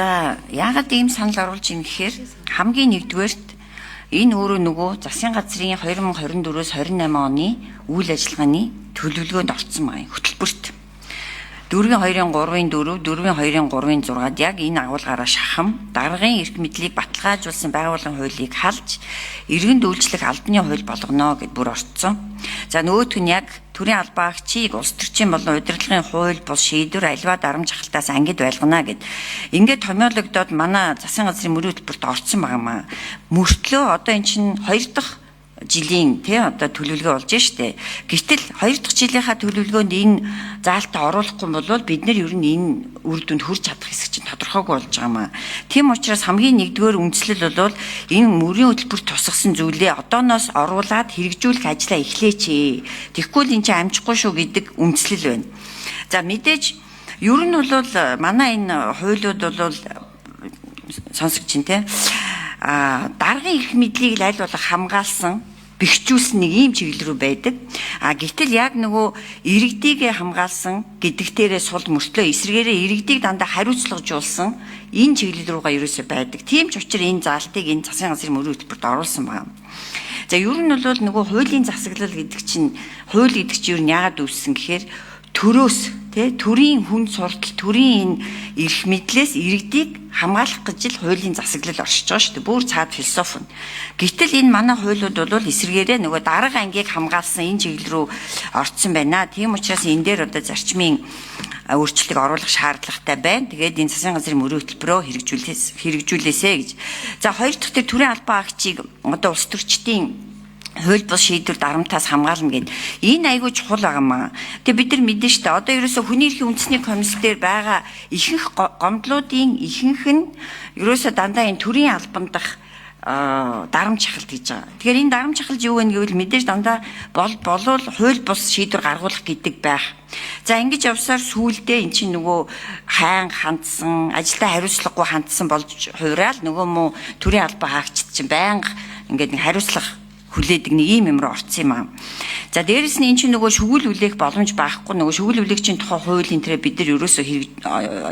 За яагаад ийм санал оруулж ийн гэхээр хамгийн нэгдүгээрт энэ өөрөө нөгөө засгийн газрын 2024-өөс 28 оны үйл ажиллагааны төлөвлөгөөнд орсон байна. Хөтөлбөрт 4-2-3-4, 4-2-3-6-д яг энэ агуулгаараа шахам даргын эрх мэдлийг баталгаажуулсан байгууллагын хуулийг халж иргэнд үйлчлэх албаны хууль болгоно гэд бүр орцсон. За нөгөөх нь яг төрийн албаа агчийг улс төрчийн болон удирдлагын хууль бус шийдвэр аливаа дарамт халтаас ангид байлгана гэд ингээд томьёологдоод манай засгийн газрын мөрийн хөтөлбөрт орсон байгаамаа. Мөртлөө одоо эн чинь 2 дахь жилийн одоо төлөвлөгөө болж штэ. Гэтэл 2 дахь жилийнхаа төлөвлөгөөнд энэ заалтаа оруулахгүй бол бид нар ер нь энэ үр дүнд хүрч чадах хэсэг чинь тодорхойгүй болж байгаамаа. Тийм учраас хамгийн нэгдүгээр үндслэл бол энэ мөрийн хөтөлбөрт тусгасан зүйлээ одооноос оруулаад хэрэгжүүлэх ажлаа эхлээч. Тэгэхгүй л энэ чинь амжихгүй шүү гэдэг үндслэл байна. За мэдээж ер нь бол манай энэ хуулиуд бол сонсогч чинь даргын эрх мэдлийг аль болох хамгаалсан бэхжүүлсэн нэг ийм чиглэл рүү байдаг. Гэтэл яг нөгөө иргэдийгээ хамгаалсан гэдэгтээрээ сул мөртлөө эсрэгээрээ иргэдийг дандаа хариуцлагажуулсан энэ чиглэл рүүгээ ерөөсөй байдаг. Тийм ч учраас энэ заалтыг энэ засгийн газрын мөрийн хөтөлбөрт оруулсан байна. За ер нь бол нөгөө хуулийн засаглал гэдэг чинь хууль гэдэг чинь ер нь яагаад үүссэн гэхээр төрөөс төрийн хүн суртал төрийн эрх мэдлээс иргэдийг хамгаалах гэж л хуулийн засаглал оршиж байгаа шүү дээ. Бүр цаад философи нь. Гэтэл энэ манай хуулиуд бол эсрэгээрээ нөгөө дарга ангийг хамгаалсан энэ чиглэл рүү орцсон байна. Тийм учраас энэ дээр одоо зарчмын өөрчлөлтийг оруулах шаардлагатай байна. Тэгээд энэ засгийн газрын мөрийн хөтөлбөрөөр хэрэгжүүлээсэ гэж. За хоёр дахь тэр төрийн албан агчийг одоо улс төрчдийн хууль бус шийдвэр дарамтаас хамгаална гэд энэ айгүй чухал байгаамаа. Тэгээ бид нар мэдэн штэ одоо ерөөсө хүний эрхийн үндэсний комисс дээр байгаа ихэнх гомдлуудын ихэнх нь ерөөсө дандаа энэ төрийн албан дах дарамт шахалт гэж байгаа. Тэгэхээр энэ дарамт шахалт юу вэ гэвэл мэдээж дандаа болвол хууль бус шийдвэр гаргуулах гэдэг байх. За ингэж явсаар сүүлдээ эн чинь нөгөө хайн хандсан ажилдаа хариуцлагагүй хандсан болж хуурал нөгөө муу төрийн албан хаагчд чинь байнга ингээд нэг хариуцлага хүлээдэг нэг ийм юм руу орсон юм аа. За дээрэс нь эн чинь нөгөө шүгэл үлээх боломж байхгүй нөгөө шүгэл үлээгчийн тухай хуулийн тэрэ бид нар ерөөсөө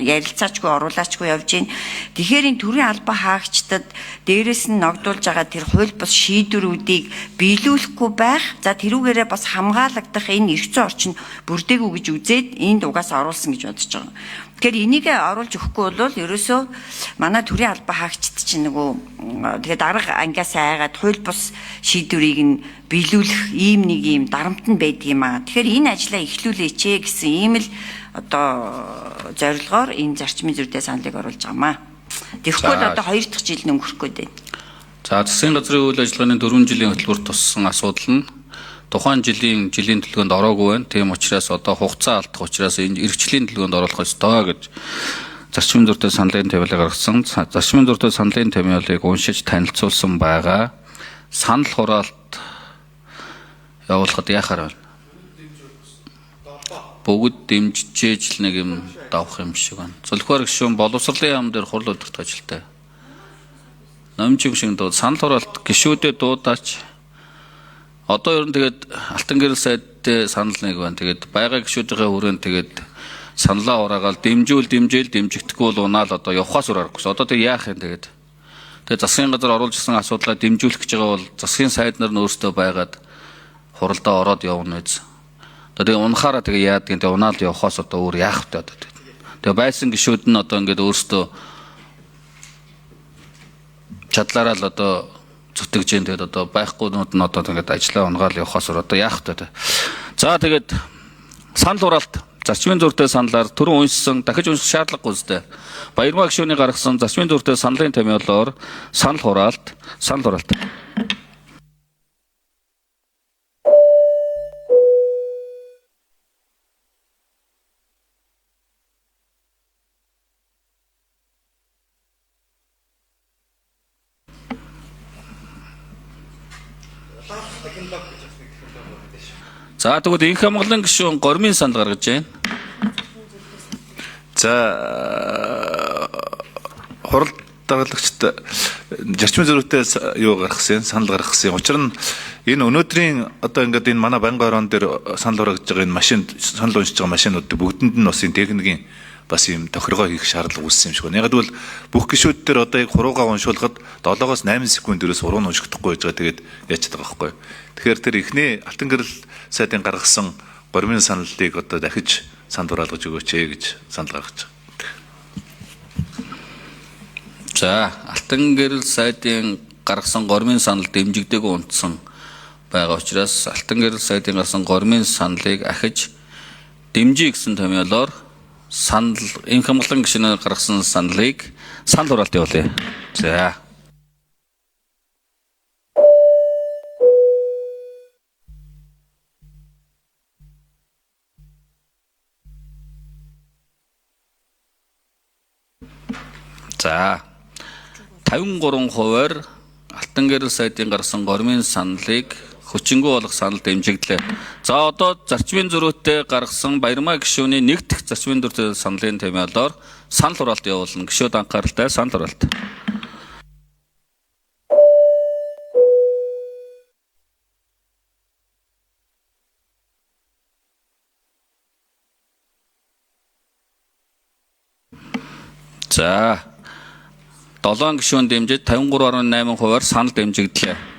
ярилцаачгүй оруулаачгүй явж гин. Тэгэхээр энэ төрийн албан хаагчдад дээрэс нь ногдуулж байгаа тэр хууль бус шийдвэрүүдийг биелүүлэхгүй байх. За тэрүүгээрээ бас хамгаалагдах энэ эрх зүйн орчин бүрдээгүй гэж үзээд энд угаасаа оруулсан гэж бодож байгаа. Тэгэхээр энийг оруулж өгөхгүй бол ерөөсөө манай төрийн албан хаагчд чинь нөгөө тэгээд дарга ангиас айгаад хууль бус шийдвэрийг нь биелүүлэх ийм дарамт нь байдаг юм аа. Тэгэхээр энэ ажлаа эхлүүлээч гэсэн ийм л одоо зорилгоор энэ зарчмын зүйтэй саналыг оруулж байгаамаа. Тэгэхгүй л одоо 2 дахь жил нь өнгөрөх гээд байна. За засгийн газрын үйл ажиллагааны 4 жилийн хөтөлбөрт туссан асуудал нь тухайн жилийн төлөвлөгөөнд ороогүй байна. Тийм учраас одоо хугацаа алдах учраас энэ эрхчлийн төлөвлөгөөнд оруулах ёстой гэж зарчмын зүйтэй саналын томьёолыг гаргасан. Зарчмын зүйтэй саналын томьёолыг уншиж танилцуулсан байгаа. Санал хураалт явуулахад яхаар байна. Бүгд дэмжиж нэг юм давах юм шиг байна. Зөвлөхөр гишүүн боловсролын яам дээр хурал удирдах ажилтай. Номжиг шиг дууд санал хураалт гишүүдэд дуудаач. Одоо ер нь тэгээд алтан гэрэл сайдтай санал нэг байна. Тэгээд байгаль гишүүдийн хүрээнд тэгээд саналаа ураагаал дэмжигдэхгүй бол унаал одоо явахаас өөр аргагүй. Одоо тэг яах юм тэгээд. Тэгээд засгийн газар оруулж ирсэн асуудлаа дэмжүүлэх гэж байгаа бол засгийн сайд нар нь өөрсдөө байгаад хуралдаа ороод явна биз. Одоо тэгээд унахаараа тэгээд яадаг юм. Тэгээд унаал явахаас одоо өөр яах вэ одоо. Тэгээд байсан гишүүд нь одоо ингээд өөрсдөө чадлаараа л одоо зүтгэж जैन тэгээд одоо байхгүйнүүд нь одоо тэгээд ажиллаа унгаал явахаас одоо яах вэ? За тэгээд санал хураалт зарчмын зүйтэй саналаар түрүүн уншсан дахиж унших шаардлагагүй үстэй. Баярмаа гишүүний гаргасан зарчмын зүйтэй саналын томьёолоор санал хураалт. За тэгвэл инх хамгаалан гишүүн гормын санал гаргаж байна. За хурал даргалагчд зарчмын зөрүүтэй юу гаргасан санал гаргасан. Учир нь энэ өнөөдрийн одоо ингээд энэ манай банк орон дээр санал гаргаж байгаа энэ машин санал уншиж байгаа машинууд бүгдэнд нь бас энэ техникийн бас ийм тохиргоо хийх шаардлага үүссэн юм шиг байна. Яг гэвэл бүх гишүүд дээр одоо яг хуруугаа уншуулахад 7-8 секундээс уруу нь уншигдахгүй байж байгаа. Тэгээд яачихад байгаа байхгүй. Тэгэхээр тэр ихний алтан гэрэл сайдын гаргасан гормын саналыг одоо дахиж санд хураалгаж өгөөч гэж санал гаргаж байгаа. За, алтан гэрэл сайдын гаргасан гормын санал дэмжигдээгүй унтсан байгаа учраас алтан гэрэл сайдын гаргасан гормын саналыг ахиж дэмжиж гэсэн томьёолоор санал энэ хамгаалан гишүүнээр гаргасан саналыг санал хураалт явуулъя. За. За. 53%-аар алтан гэрэл сайдын гарсан гормын саналыг хүчингүй болох санал дэмжигдлээ. За одоо зарчмын зөрүүтэй гаргасан Баярмаа гишүүний нэг дахь зарчмын зөрүүтэй саналын томьёолоор санал хураалт явуулна. Гишүүд анхааралтай санал хураалт. За 7 гишүүн дэмжиж 53.8%-аар санал дэмжигдлээ.